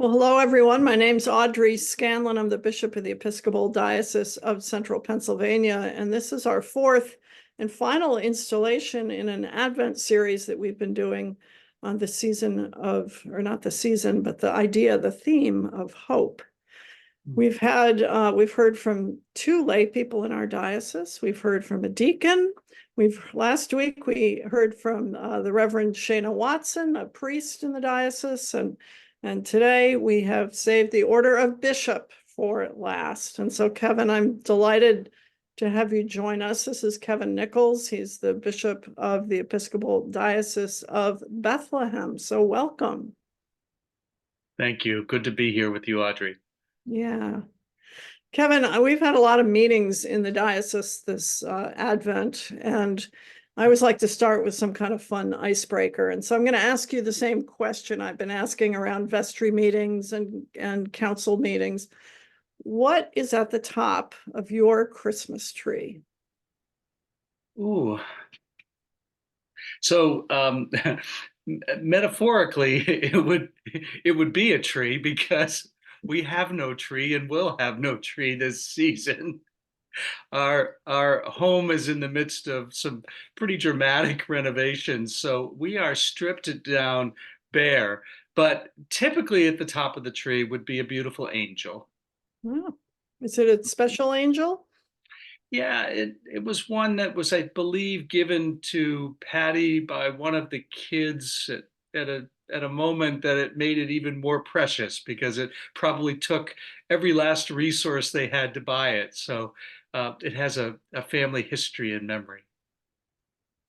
Well, hello, everyone. My name's Audrey Scanlan. I'm the Bishop of the Episcopal Diocese of Central Pennsylvania, and this is our fourth and final installation in an Advent series that we've been doing on the season of, or not the season, but the theme of hope. We've heard from two lay people in our diocese. We've heard from a deacon. Last week we heard from the Reverend Shana Watson, a priest in the diocese, and today we have saved the order of bishop for last. And so, Kevin, I'm delighted to have you join us. This is Kevin Nichols. He's the Bishop of the Episcopal Diocese of Bethlehem. So welcome. Thank you. Good to be here with you, Audrey. Yeah. Kevin, we've had a lot of meetings in the diocese this Advent, and I always like to start with some kind of fun icebreaker. And so I'm going to ask you the same question I've been asking around vestry meetings and council meetings. What is at the top of your Christmas tree? Ooh. So metaphorically, it would be a tree because we have no tree and will have no tree this season. Our home is in the midst of some pretty dramatic renovations, so we are stripped down bare. But typically at the top of the tree would be a beautiful angel. Oh, is it a special angel? Yeah, it was one that was, I believe, given to Patty by one of the kids at a moment that it made it even more precious because it probably took every last resource they had to buy it. So it has a family history and memory.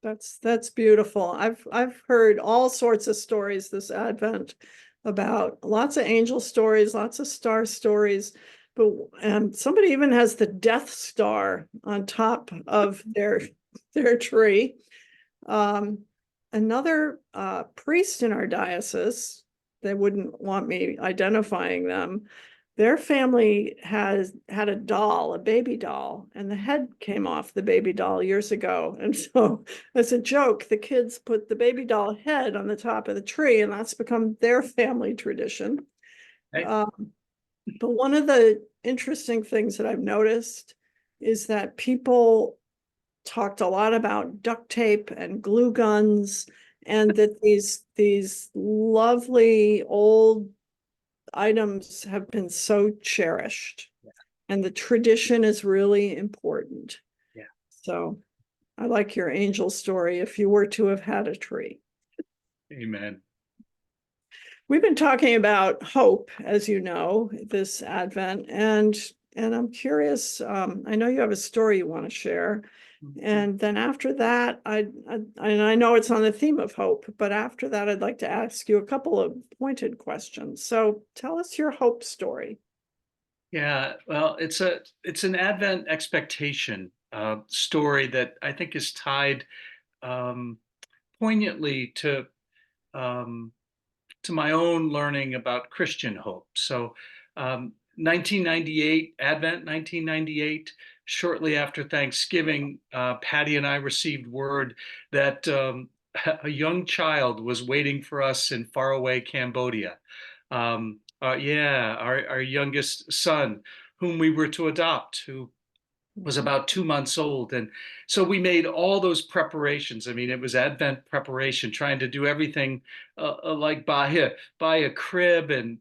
That's beautiful. I've heard all sorts of stories this Advent about lots of angel stories, lots of star stories, but somebody even has the Death Star on top of their tree. Another priest in our diocese, they wouldn't want me identifying them. Their family has had a doll, a baby doll, and the head came off the baby doll years ago. And so, as a joke, the kids put the baby doll head on the top of the tree, and that's become their family tradition. Hey. But one of the interesting things that I've noticed is that people talked a lot about duct tape and glue guns, and that these lovely old items have been so cherished, and the tradition is really important. Yeah. So I like your angel story, if you were to have had a tree. Amen. We've been talking about hope, as you know, this Advent, and I'm curious. I know you have a story you want to share, and then after that, I know it's on the theme of hope, but after that, I'd like to ask you a couple of pointed questions. So tell us your hope story. Yeah, well, it's an Advent expectation story that I think is tied um, poignantly um, to my own learning about Christian hope. So, 1998, Advent 1998, shortly after Thanksgiving, Patty and I received word that a young child was waiting for us in faraway Cambodia. Yeah, our youngest son, whom we were to adopt, who was about 2 months old. And so we made all those preparations. I mean, it was Advent preparation, trying to do everything like buy a crib and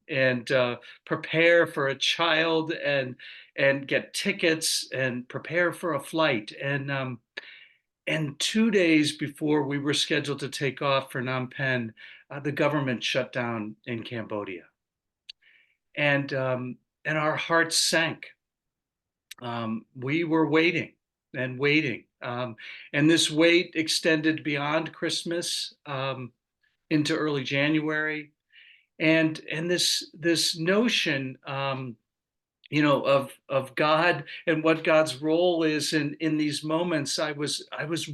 prepare for a child and get tickets and prepare for a flight. And 2 days before we were scheduled to take off for Phnom Penh, the government shut down in Cambodia, and our hearts sank. We were waiting and waiting. And this wait extended beyond Christmas into early January. And this notion, of God and what God's role is in these moments. I was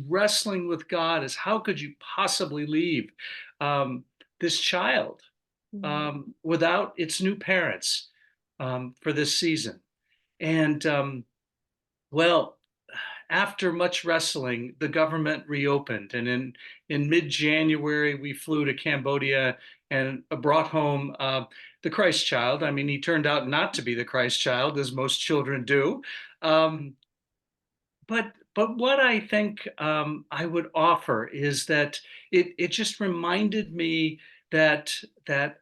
wrestling with God as how could you possibly leave this child without its new parents for this season? And well, after much wrestling, the government reopened, and in mid-January we flew to Cambodia and brought home the Christ child. I mean, he turned out not to be the Christ child, as most children do. Um, but what I think I would offer is that it just reminded me that that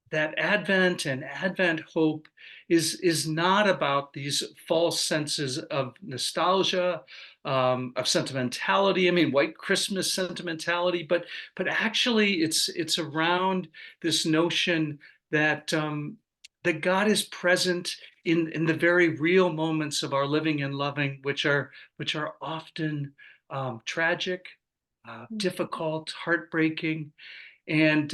that Advent and Advent hope is not about these false senses of nostalgia, of sentimentality. I mean, White Christmas sentimentality, but actually, it's around this notion that that God is present in the very real moments of our living and loving, which are often tragic, difficult, heartbreaking, and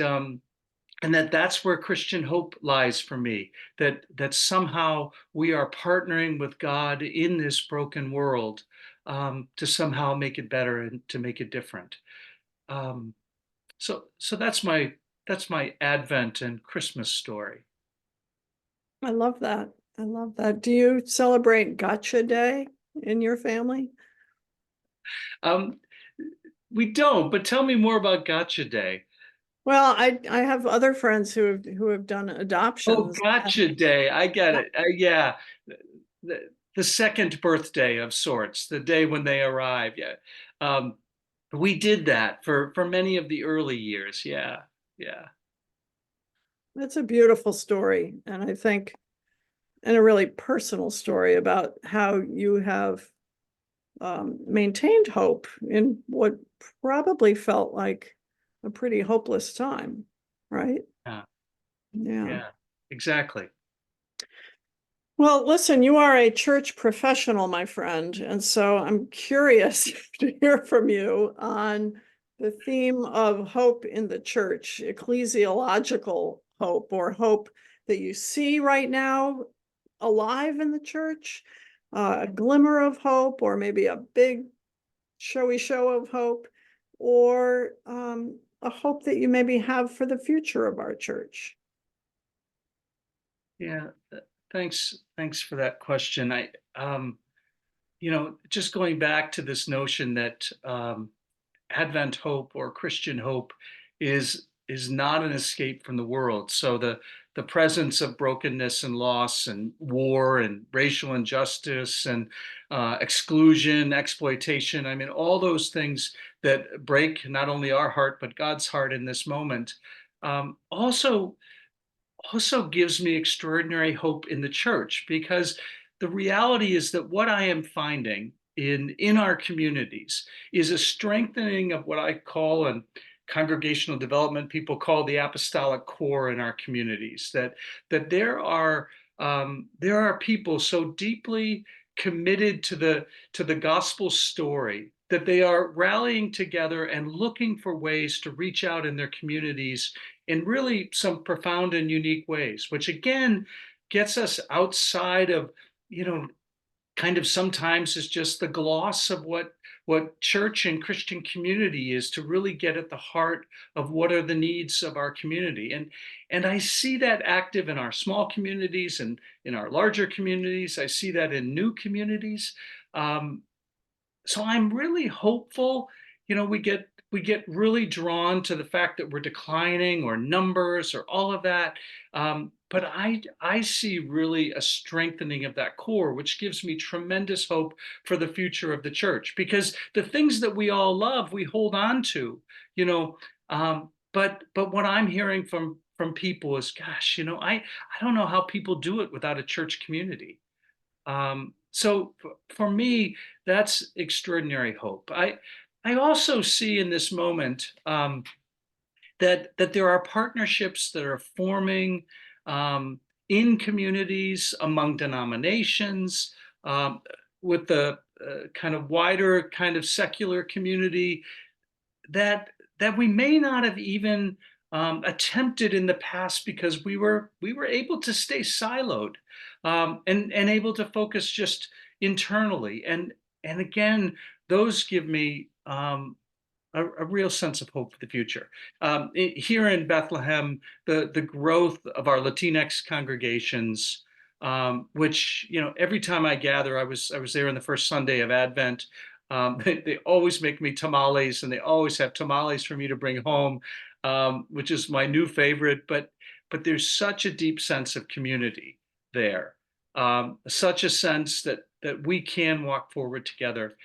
and that's where Christian hope lies for me. That somehow we are partnering with God in this broken world to somehow make it better and to make it different. Um, so that's my Advent and Christmas story. I love that. I love that. Do you celebrate Gotcha Day in your family? Um, we don't, but tell me more about Gotcha Day. Well, I have other friends who have done Oh, adoptions. Gotcha Day. I get it. Yeah, the, the second birthday of sorts, the day when they arrive. Yeah, um, we did that for many of the early years. Yeah, yeah, That's a beautiful story, and I think, and a really personal story about how you have maintained hope in what probably felt like a pretty hopeless time, right? yeah, Yeah. yeah. Exactly. Well, listen, you are a church professional, my friend, and so I'm curious to hear from you on the theme of hope in the church, ecclesiological hope, or hope that you see right now alive in the church, a glimmer of hope, or maybe a big showy show of hope, or a hope that you maybe have for the future of our church. Yeah. Thanks for that question. Just going back to this notion that Advent hope or Christian hope is not an escape from the world. So the presence of brokenness and loss and war and racial injustice and exclusion, exploitation. I mean, all those things that break not only our heart but God's heart in this moment. Also gives me extraordinary hope in the church, because the reality is that what I am finding in our communities is a strengthening of what I call, and congregational development people call, the apostolic core in our communities. That there are people so deeply committed to the gospel story that they are rallying together and looking for ways to reach out in their communities in really some profound and unique ways, which again gets us outside of, you know, kind of sometimes is just the gloss of what church and Christian community is, to really get at the heart of what are the needs of our community. And I see that active in our small communities and in our larger communities. I see that in new communities. Um, so I'm really hopeful. We get really drawn to the fact that we're declining, or numbers, or all of that. But I see really a strengthening of that core, which gives me tremendous hope for the future of the church, because the things that we all love, we hold on to, you know. But what I'm hearing from people is, gosh, I don't know how people do it without a church community. So for me, that's extraordinary hope. I also see in this moment that there are partnerships that are forming um, in communities, among denominations, um, with the kind of wider kind of secular community, that we may not have even attempted in the past, because we were able to stay siloed, and able to focus just internally. And again, those give me a real sense of hope for the future. Here in Bethlehem, the growth of our Latinx congregations, which every time I gather, I was there on the first Sunday of Advent. They always make me tamales, and they always have tamales for me to bring home, which is my new favorite. But there's such a deep sense of community there, such a sense that we can walk forward together.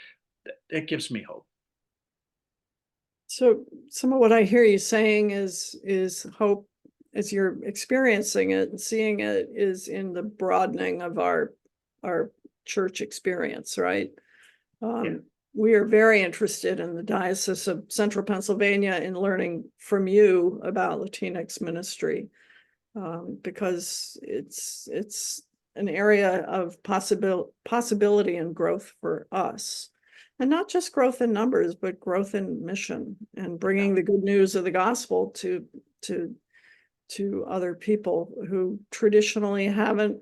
It gives me hope. So some of what I hear you saying is hope as you're experiencing it and seeing it is in the broadening of our church experience, right? Yeah. We are very interested in the Diocese of Central Pennsylvania in learning from you about Latinx ministry, because it's an area of possibility and growth for us. And not just growth in numbers, but growth in mission and bringing the good news of the gospel to other people who traditionally haven't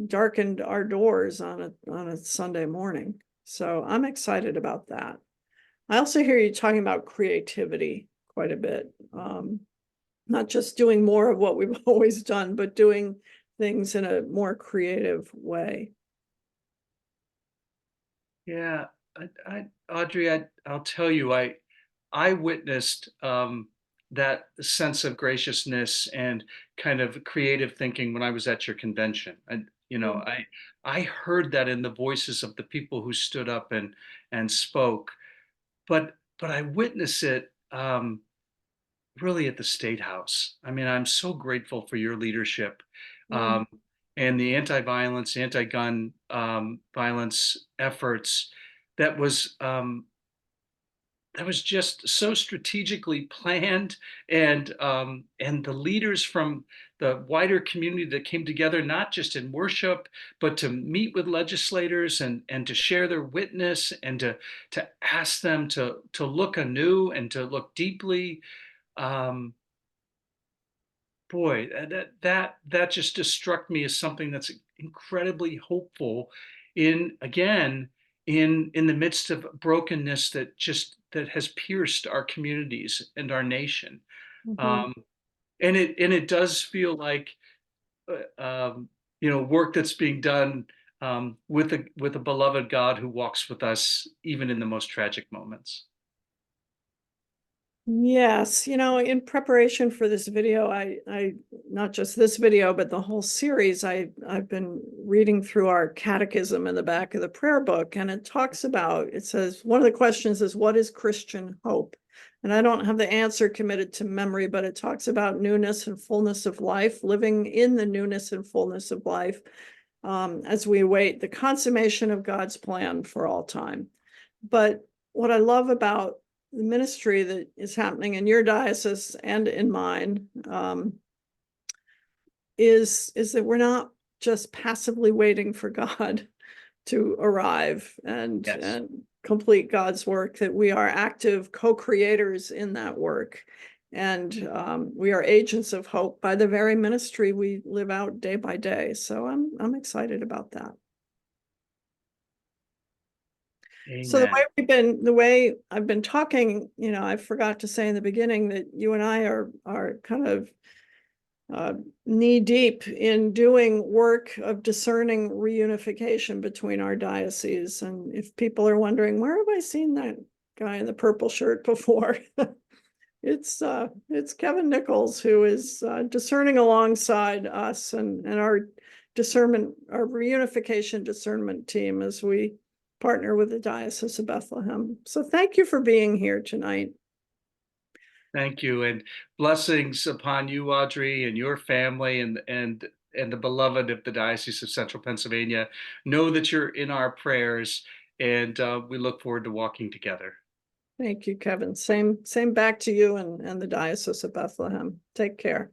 darkened our doors on a Sunday morning. So I'm excited about that. I also hear you talking about creativity quite a bit. Not just doing more of what we've always done, but doing things in a more creative way. Yeah, Audrey, I'll tell you, I witnessed that sense of graciousness and kind of creative thinking when I was at your convention. And I heard that in the voices of the people who stood up and spoke, but I witnessed it really at the State House. I mean, I'm so grateful for your leadership. Mm. Um, and the anti-violence, anti-gun violence efforts that was um, that was just so strategically planned, and the leaders from the wider community that came together, not just in worship, but to meet with legislators and to share their witness and to ask them to look anew and to look deeply. Um, Boy, that just struck me as something that's incredibly hopeful in, again, in the midst of brokenness that has pierced our communities and our nation. Mhm. Um, and it does feel like work that's being done with a beloved God who walks with us even in the most tragic moments. Yes, in preparation for this video, I not just this video, but the whole series, I've been reading through our catechism in the back of the prayer book, and it says one of the questions is, what is Christian hope? And I don't have the answer committed to memory, but it talks about newness and fullness of life, living in the newness and fullness of life, as we await the consummation of God's plan for all time. But what I love about the ministry that is happening in your diocese and in mine, is that we're not just passively waiting for God to arrive and Yes. complete God's work, that we are active co-creators in that work. And we are agents of hope by the very ministry we live out day by day. So I'm excited about that. So Amen. the way I've been talking, I forgot to say in the beginning that you and I are kind of knee deep in doing work of discerning reunification between our dioceses. And if people are wondering, where have I seen that guy in the purple shirt before? It's Kevin Nichols, who is discerning alongside us and our reunification discernment team as we partner with the Diocese of Bethlehem. So thank you for being here tonight. Thank you, and blessings upon you, Audrey, and your family, and the beloved of the Diocese of Central Pennsylvania. Know that you're in our prayers, and we look forward to walking together. Thank you, Kevin. Same back to you and the Diocese of Bethlehem. Take care.